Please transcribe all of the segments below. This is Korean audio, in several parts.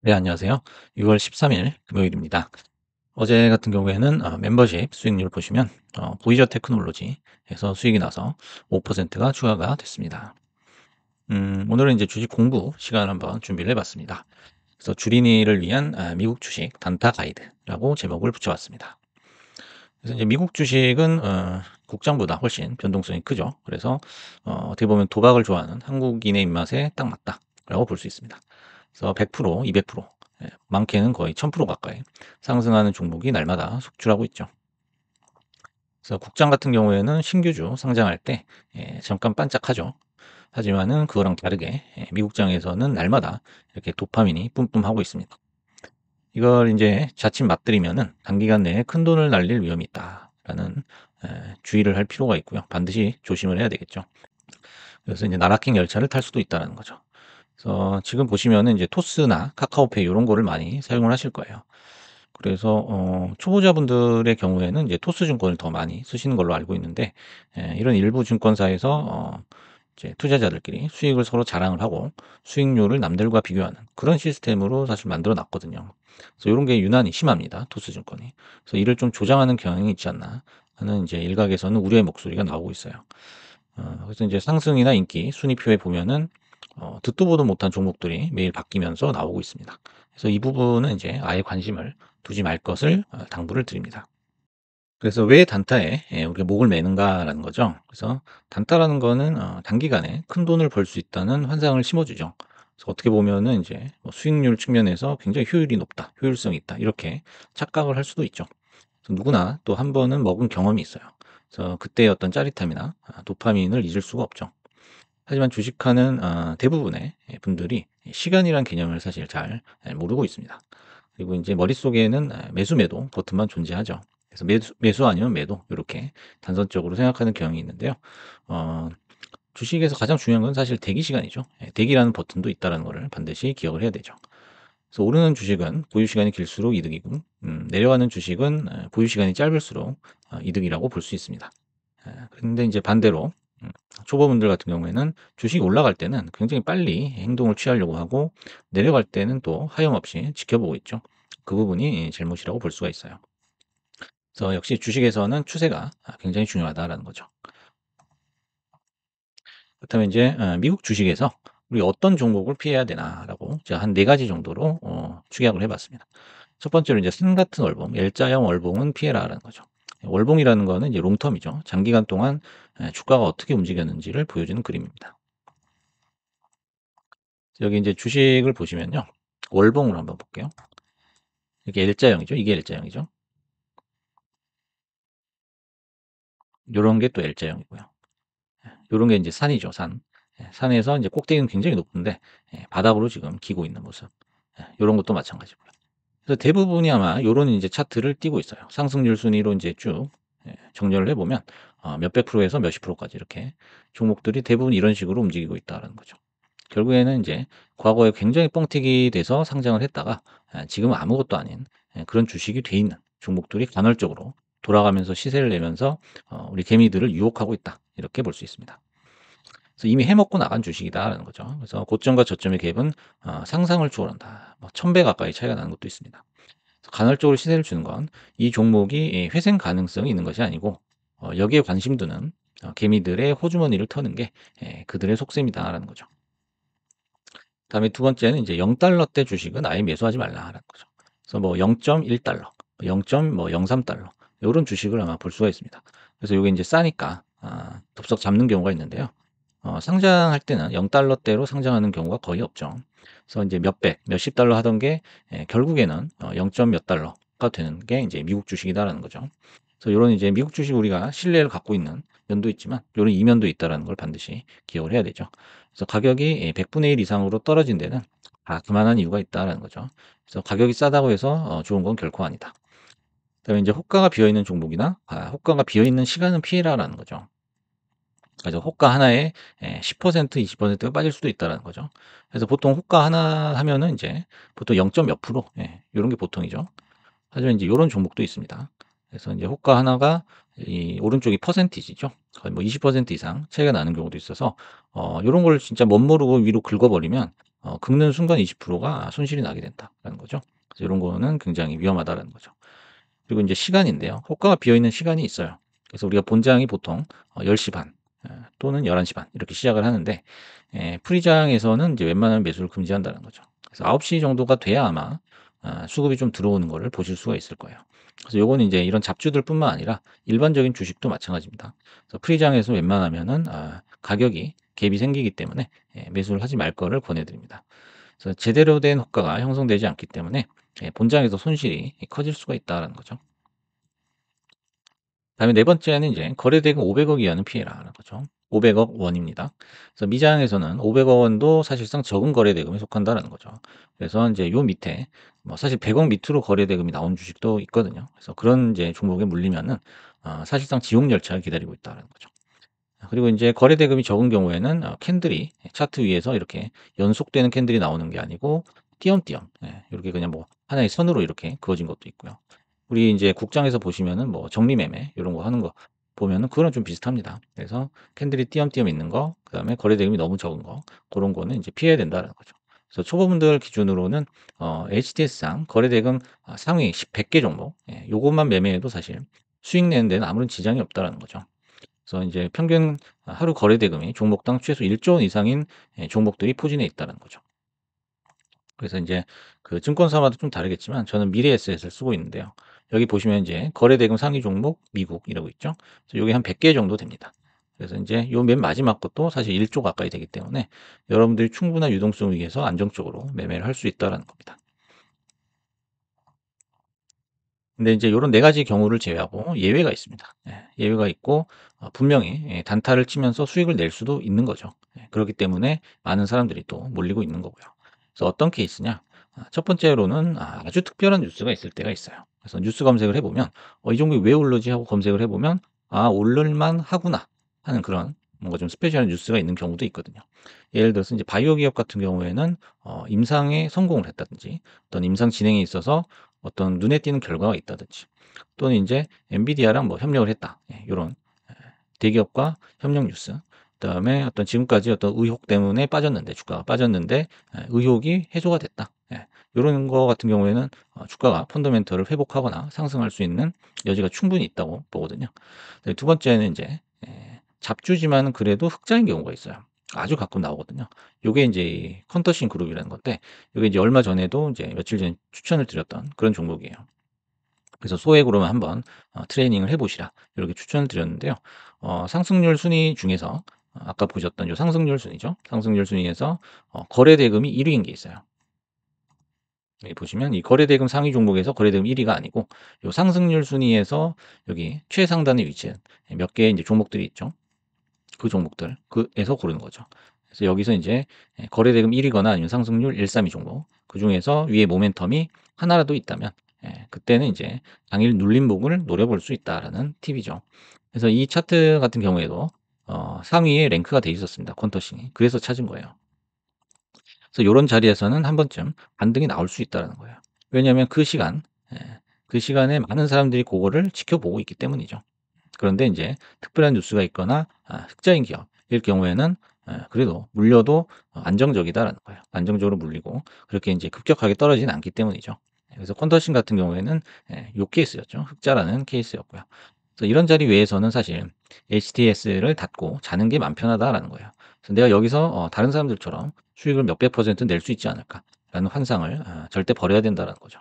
네, 안녕하세요. 6월 13일 금요일입니다. 어제 같은 경우에는 멤버십 수익률 보시면 보이저 테크놀로지에서 수익이 나서 5%가 추가가 됐습니다. 오늘은 이제 주식 공부 시간 한번 준비를 해봤습니다. 그래서 주린이를 위한 미국 주식 단타 가이드라고 제목을 붙여봤습니다. 그래서 이제 미국 주식은 국장보다 훨씬 변동성이 크죠. 그래서 어떻게 보면 도박을 좋아하는 한국인의 입맛에 딱 맞다라고 볼 수 있습니다. 그래서 100%, 200%, 많게는 거의 1000% 가까이 상승하는 종목이 날마다 속출하고 있죠. 그래서 국장 같은 경우에는 신규주 상장할 때 잠깐 반짝하죠. 하지만은 그거랑 다르게 미국장에서는 날마다 이렇게 도파민이 뿜뿜하고 있습니다. 이걸 이제 자칫 맞들이면은 단기간 내에 큰돈을 날릴 위험이 있다라는 주의를 할 필요가 있고요. 반드시 조심을 해야 되겠죠. 그래서 이제 나라킹 열차를 탈 수도 있다는 거죠. 그래서 지금 보시면은 이제 토스나 카카오페이 요런 거를 많이 사용을 하실 거예요. 그래서 초보자분들의 경우에는 이제 토스증권을 더 많이 쓰시는 걸로 알고 있는데, 이런 일부 증권사에서 이제 투자자들끼리 수익을 서로 자랑을 하고 수익률을 남들과 비교하는 그런 시스템으로 사실 만들어 놨거든요. 그래서 요런 게 유난히 심합니다. 토스증권이. 그래서 이를 좀 조장하는 경향이 있지 않나 하는 이제 일각에서는 우려의 목소리가 나오고 있어요. 그래서 이제 상승이나 인기 순위표에 보면은 듣도 보도 못한 종목들이 매일 바뀌면서 나오고 있습니다. 그래서 이 부분은 이제 아예 관심을 두지 말 것을 당부를 드립니다. 그래서 왜 단타에 우리가 목을 매는가라는 거죠. 그래서 단타라는 거는 단기간에 큰 돈을 벌 수 있다는 환상을 심어주죠. 그래서 어떻게 보면은 이제 뭐 수익률 측면에서 굉장히 효율이 높다, 효율성이 있다 이렇게 착각을 할 수도 있죠. 그래서 누구나 또 한 번은 먹은 경험이 있어요. 그래서 그때의 어떤 짜릿함이나 도파민을 잊을 수가 없죠. 하지만 주식하는 대부분의 분들이 시간이란 개념을 사실 잘 모르고 있습니다. 그리고 이제 머릿속에는 매수 매도 버튼만 존재하죠. 그래서 매수 아니면 매도 이렇게 단선적으로 생각하는 경향이 있는데요. 어 주식에서 가장 중요한 건 사실 대기 시간이죠. 대기라는 버튼도 있다는 것을 반드시 기억을 해야 되죠. 그래서 오르는 주식은 보유 시간이 길수록 이득이고 내려가는 주식은 보유 시간이 짧을수록 이득이라고 볼 수 있습니다. 그런데 이제 반대로 음 초보분들 같은 경우에는 주식이 올라갈 때는 굉장히 빨리 행동을 취하려고 하고 내려갈 때는 또 하염없이 지켜보고 있죠. 그 부분이 잘못이라고 볼 수가 있어요. 그래서 역시 주식에서는 추세가 굉장히 중요하다라는 거죠. 그렇다면 이제 미국 주식에서 우리 어떤 종목을 피해야 되나라고 제가 한 4가지 정도로 축약을 해 봤습니다. 첫 번째로 이제 산 같은 월봉, L자형 월봉은 피해라라는 거죠. 월봉이라는 거는 이제 롱텀이죠. 장기간 동안 주가가 어떻게 움직였는지를 보여주는 그림입니다. 여기 이제 주식을 보시면요. 월봉으로 한번 볼게요. 이게 L자형이죠. 이게 L자형이죠. 요런 게 또 L자형이고요. 요런 게 이제 산이죠, 산. 산에서 이제 꼭대기는 굉장히 높은데 바닥으로 지금 기고 있는 모습. 요런 것도 마찬가지고요. 그래서 대부분이 아마 요런 이제 차트를 띠고 있어요. 상승률 순위로 이제 쭉 정렬을 해 보면 몇백 프로에서 몇십 프로까지 이렇게 종목들이 대부분 이런 식으로 움직이고 있다라는 거죠. 결국에는 이제 과거에 굉장히 뻥튀기 돼서 상장을 했다가 지금은 아무것도 아닌 그런 주식이 돼 있는 종목들이 간헐적으로 돌아가면서 시세를 내면서 우리 개미들을 유혹하고 있다. 이렇게 볼 수 있습니다. 그래서 이미 해먹고 나간 주식이다라는 거죠. 그래서 고점과 저점의 갭은 상상을 초월한다. 뭐 1000배 가까이 차이가 나는 것도 있습니다. 간헐적으로 시세를 주는 건 이 종목이 회생 가능성이 있는 것이 아니고 여기에 관심 두는 개미들의 호주머니를 터는 게 그들의 속셈이다라는 거죠. 그다음에 두 번째는 이제 0달러대 주식은 아예 매수하지 말라라는 거죠. 그래서 뭐 0.1달러, 0.03달러 요런 주식을 아마 볼 수가 있습니다. 그래서 요게 인제 싸니까 덥석 잡는 경우가 있는데요. 상장할 때는 0달러대로 상장하는 경우가 거의 없죠. 그래서 인제 몇백, 몇십 달러 하던 게 결국에는 0. 몇 달러가 되는 게 인제 미국 주식이다라는 거죠. 그래서 요런 이제 미국 주식 우리가 신뢰를 갖고 있는 면도 있지만 요런 이면도 있다라는 걸 반드시 기억을 해야 되죠. 그래서 가격이 100분의 1 이상으로 떨어진 데는 그만한 이유가 있다라는 거죠. 그래서 가격이 싸다고 해서 좋은 건 결코 아니다. 그다음에 인제 호가가 비어 있는 종목이나 호가가 비어 있는 시간은 피해라라는 거죠. 그래서 호가 하나에 10% 20%가 빠질 수도 있다라는 거죠. 그래서 보통 호가 하나 하면은 인제 보통 0. 몇 프로 요런 게 보통이죠. 하지만 인제 요런 종목도 있습니다. 그래서 인제 호가 하나가 이 오른쪽이 퍼센티지죠. 거의 뭐 20% 이상 차이가 나는 경우도 있어서 요런 걸 진짜 멋모르고 위로 긁어 버리면 긁는 순간 20%가 손실이 나게 된다라는 거죠. 그래서 요런 거는 굉장히 위험하다라는 거죠. 그리고 인제 시간인데요. 호가가 비어 있는 시간이 있어요. 그래서 우리가 본장이 보통 10시 반 또는 11시 반 이렇게 시작을 하는데 프리장에서는 인제 웬만하면 매수를 금지한다는 거죠. 그래서 9시 정도가 돼야 아마 수급이 좀 들어오는 거를 보실 수가 있을 거예요. 그래서 요거는 인제 이런 잡주들뿐만 아니라 일반적인 주식도 마찬가지입니다. 그래서 프리장에서 웬만하면은 가격이 갭이 생기기 때문에 매수를 하지 말 거를 권해 드립니다. 그래서 제대로 된 호가가 형성되지 않기 때문에 본장에서 손실이 커질 수가 있다라는 거죠. 다음에 네 번째는 이제 거래대금 500억 이하는 피해라라는 거죠. 500억 원입니다. 그래서 미장에서는 500억 원도 사실상 적은 거래대금에 속한다라는 거죠. 그래서 인제 요 밑에 뭐 사실 100억 밑으로 거래대금이 나온 주식도 있거든요. 그래서 그런 인제 종목에 물리면은 사실상 지옥 열차가 기다리고 있다라는 거죠. 그리고 인제 거래대금이 적은 경우에는 캔들이 차트 위에서 이렇게 연속되는 캔들이 나오는 게 아니고 띄엄띄엄 요렇게 그냥 뭐 하나의 선으로 이렇게 그어진 것도 있고요. 우리 인제 국장에서 보시면은 뭐 정리매매 요런 거 하는 거 보면은 그거랑 좀 비슷합니다. 그래서 캔들이 띄엄띄엄 있는 거 그다음에 거래대금이 너무 적은 거 고런 거는 인제 피해야 된다라는 거죠. 그래서 초보분들 기준으로는 HTS상 거래대금 상위 100개 종목 요것만 매매해도 사실 수익 내는 데는 아무런 지장이 없다라는 거죠. 그래서 인제 평균 하루 거래 대금이 종목당 최소 1조 원 이상인 종목들이 포진해 있다는 거죠. 그래서 인제 그 증권사마다 좀 다르겠지만 저는 미래에셋을 쓰고 있는데요. 여기 보시면 인제 거래 대금 상위 종목 미국 이러고 있죠. 그래서 요게 한 100개 정도 됩니다. 그래서 인제 요 맨 마지막 것도 사실 1조 가까이 되기 때문에 여러분들이 충분한 유동성을 위해서 안정적으로 매매를 할 수 있다라는 겁니다. 근데 인제 요런 4 가지 경우를 제외하고 예외가 있습니다. 예외가 있고 분명히 단타를 치면서 수익을 낼 수도 있는 거죠. 그렇기 때문에 많은 사람들이 또 몰리고 있는 거고요. 그래서 어떤 케이스냐? 첫 번째로는 아주 특별한 뉴스가 있을 때가 있어요. 그래서 뉴스 검색을 해 보면 '이 종목이 왜 오르지?' 하고 검색을 해 보면 '아 오를 만하구나.' 하는 그런 뭔가 좀 스페셜한 뉴스가 있는 경우도 있거든요. 예를 들어서 인제 바이오 기업 같은 경우에는 임상에 성공을 했다든지 어떤 임상 진행에 있어서 어떤 눈에 띄는 결과가 있다든지 또는 인제 엔비디아랑 뭐 협력을 했다. 요런 대기업과 협력 뉴스. 그다음에 어떤 지금까지 어떤 의혹 때문에 빠졌는데 주가가 빠졌는데 의혹이 해소가 됐다. 요런 거 같은 경우에는 주가가 펀더멘털을 회복하거나 상승할 수 있는 여지가 충분히 있다고 보거든요. 네, 두 번째는 인제 잡주지만은 그래도 흑자인 경우가 있어요. 아주 가끔 나오거든요. 요게 인제 이 컨터싱 그룹이라는 건데 요게 이제 얼마 전에도 인제 며칠 전에 추천을 드렸던 그런 종목이에요. 그래서 소액으로만 한번 트레이닝을 해 보시라 이렇게 추천을 드렸는데요. 상승률 순위 중에서 아까 보셨던 요 상승률 순위죠. 상승률 순위에서 거래 대금이 1 위인 게 있어요. 여기 보시면 이 거래 대금 상위 종목에서 거래 대금 1 위가 아니고 요 상승률 순위에서 여기 최상단에 위치한 몇 개의 인제 종목들이 있죠. 그 종목들 그에서 고르는 거죠. 그래서 여기서 인제 거래 대금 1 위거나 아니면 상승률 1, 3위 종목 그중에서 위에 모멘텀이 하나라도 있다면 그때는 인제 '당일 눌림목을 노려볼 수 있다.'라는 팁이죠. 그래서 이 차트 같은 경우에도 상위에 랭크가 돼 있었습니다, 퀀터싱이. 그래서 찾은 거예요. 그래서 요런 자리에서는 한 번쯤 반등이 나올 수 있다라는 거예요. 왜냐하면 그 시간 그 시간에 많은 사람들이 고거를 지켜보고 있기 때문이죠. 그런데 인제 특별한 뉴스가 있거나 흑자인 기업일 경우에는 그래도 물려도 안정적이다라는 거예요. 안정적으로 물리고 그렇게 인제 급격하게 떨어지진 않기 때문이죠. 그래서 퀀터싱 같은 경우에는 요 케이스였죠. 흑자라는 케이스였고요. 그래서 이런 자리 외에서는 사실 HTS를 닫고 자는 게 맘 편하다라는 거예요. 그래서 '내가 여기서 다른 사람들처럼 수익을 몇백 퍼센트 낼 수 있지 않을까.'라는 환상을 절대 버려야 된다라는 거죠.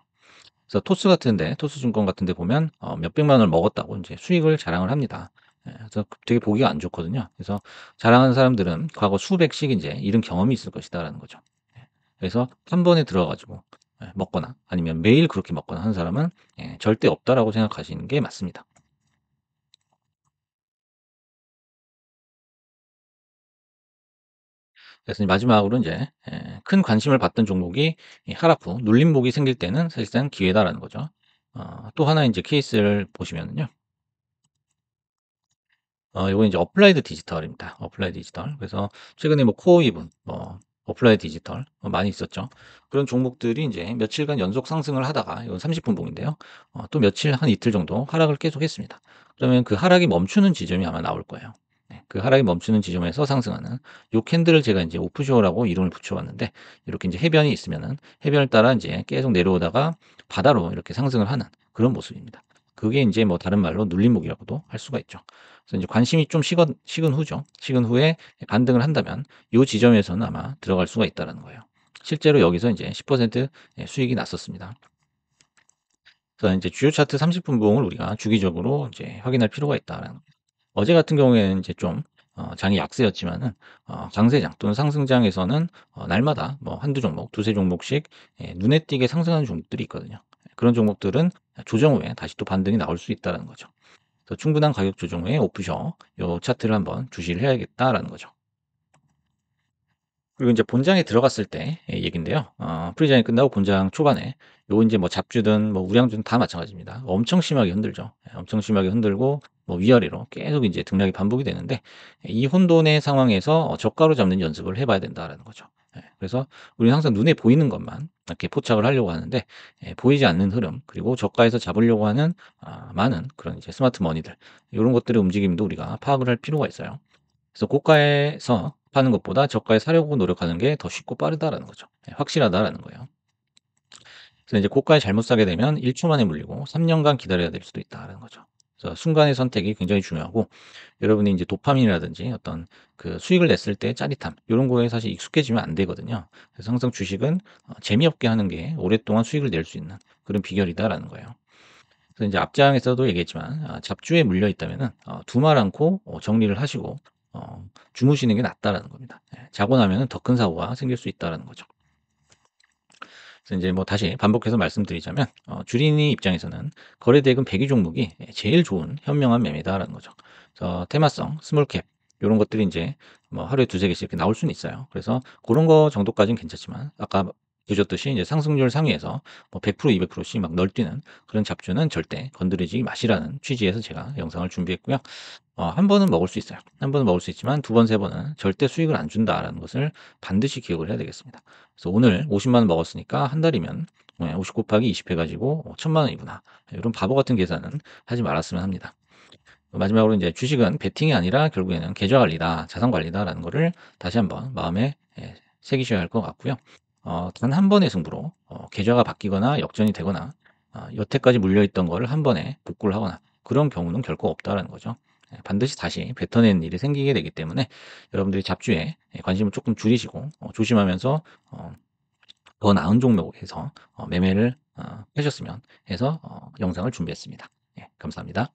그래서 토스증권 같은 데 보면 몇백만 원을 먹었다고 인제 수익을 자랑을 합니다. 그래서 되게 보기가 안 좋거든요. 그래서 자랑하는 사람들은 과거 수백씩 인제 잃은 경험이 있을 것이다라는 거죠. 그래서 한 번에 들어 가지고 먹거나 아니면 매일 그렇게 먹거나 하는 사람은 절대 없다라고 생각하시는 게 맞습니다. 그래서 마지막으로 인제 큰 관심을 받던 종목이 이 하락 후 눌림목이 생길 때는 사실상 기회다라는 거죠. 또 하나 인제 케이스를 보시면은요. 요건 이제 어플라이드 디지털입니다. 어플라이드 디지털. 그래서 최근에 뭐 코어이븐 어플라이드 디지털 많이 있었죠. 그런 종목들이 인제 며칠간 연속 상승을 하다가 이건 30분 봉인데요. 또 며칠 한 이틀 정도 하락을 계속했습니다. 그러면 그 하락이 멈추는 지점이 아마 나올 거예요. 그 하락이 멈추는 지점에서 상승하는 요 캔들을 제가 인제 오프쇼라고 이름을 붙여 봤는데 이렇게 인제 해변이 있으면은 해변을 따라 인제 계속 내려오다가 바다로 이렇게 상승을 하는 그런 모습입니다. 그게 인제 뭐 다른 말로 눌림목이라고도 할 수가 있죠. 그래서 인제 관심이 좀 식은 후죠. 식은 후에 반등을 한다면 요 지점에서는 아마 들어갈 수가 있다라는 거예요. 실제로 여기서 인제 10% 예 수익이 났었습니다. 그래서 인제 주요 차트 30분 봉을 우리가 주기적으로 이제 확인할 필요가 있다라는 거예요. 어제 같은 경우에는 이제 좀 장이 약세였지만은 강세장 또는 상승장에서는 날마다 뭐 한두 종목, 두세 종목씩 예 눈에 띄게 상승하는 종목들이 있거든요. 그런 종목들은 조정 후에 다시 또 반등이 나올 수 있다라는 거죠. 그래서 충분한 가격 조정 후에 오프셔 요 차트를 한번 주시를 해야겠다라는 거죠. 그리고 인제 본장에 들어갔을 때의 얘긴데요. 프리장이 끝나고 본장 초반에 요 인제 뭐 잡주든 뭐 우량주든 다 마찬가지입니다. 엄청 심하게 흔들죠. 예 엄청 심하게 흔들고 뭐 위아래로 계속 인제 등락이 반복이 되는데 이 혼돈의 상황에서 저가로 잡는 연습을 해 봐야 된다라는 거죠. 예 그래서 우리는 항상 눈에 보이는 것만 이렇게 포착을 하려고 하는데 보이지 않는 흐름 그리고 저가에서 잡으려고 하는 많은 그런 이제 스마트 머니들 요런 것들의 움직임도 우리가 파악을 할 필요가 있어요. 그래서 고가에서 파는 것보다 저가에 사려고 노력하는 게 더 쉽고 빠르다라는 거죠. 예 확실하다라는 거예요. 그래서 이제 고가에 잘못 사게 되면 1초 만에 물리고 3 년간 기다려야 될 수도 있다라는 거죠. 그래서 순간의 선택이 굉장히 중요하고 여러분이 인제 도파민이라든지 어떤 그 수익을 냈을 때의 짜릿함 요런 거에 사실 익숙해지면 안 되거든요. 그래서 항상 주식은 재미없게 하는 게 오랫동안 수익을 낼 수 있는 그런 비결이다라는 거예요. 그래서 인제 앞장에서도 얘기했지만 잡주에 물려 있다면은 두말 않고 정리를 하시고 주무시는 게 낫다라는 겁니다. 예. 자고 나면은 더 큰 사고가 생길 수 있다라는 거죠. 그래서 인제 뭐 다시 반복해서 말씀드리자면 주린이 입장에서는 거래대금 배기 종목이 제일 좋은 현명한 매매다라는 거죠. 그래서 테마성, 스몰캡 요런 것들이 인제 뭐 하루에 두세 개씩 이렇게 나올 수는 있어요. 그래서 고런 거 정도까지는 괜찮지만 아까 보셨듯이 이제 상승률 상위에서 뭐 100% 200% 씩 막 널뛰는 그런 잡주는 절대 건드리지 마시라는 취지에서 제가 영상을 준비했고요. 한 번은 먹을 수 있어요. 한 번은 먹을 수 있지만 두 번, 세 번은 절대 수익을 안 준다라는 것을 반드시 기억을 해야 되겠습니다. 그래서 오늘 50만 원 먹었으니까 한 달이면 50 곱하기 20 해 가지고 1,000만 원이구나. 이런 바보 같은 계산은 하지 말았으면 합니다. 마지막으로 인제 주식은 베팅이 아니라 결국에는 계좌 관리다, 자산 관리다라는 거를 다시 한번 마음에 새기셔야 할 것 같고요. 단 한 번의 승부로 계좌가 바뀌거나 역전이 되거나 여태까지 물려 있던 거를 한 번에 복구를 하거나 그런 경우는 결코 없다라는 거죠. 예 반드시 다시 뱉어내는 일이 생기게 되기 때문에 여러분들이 잡주에 관심을 쪼끔 줄이시고 조심하면서 어 더 나은 종목에서 매매를 하셨으면 해서 영상을 준비했습니다. 예 감사합니다.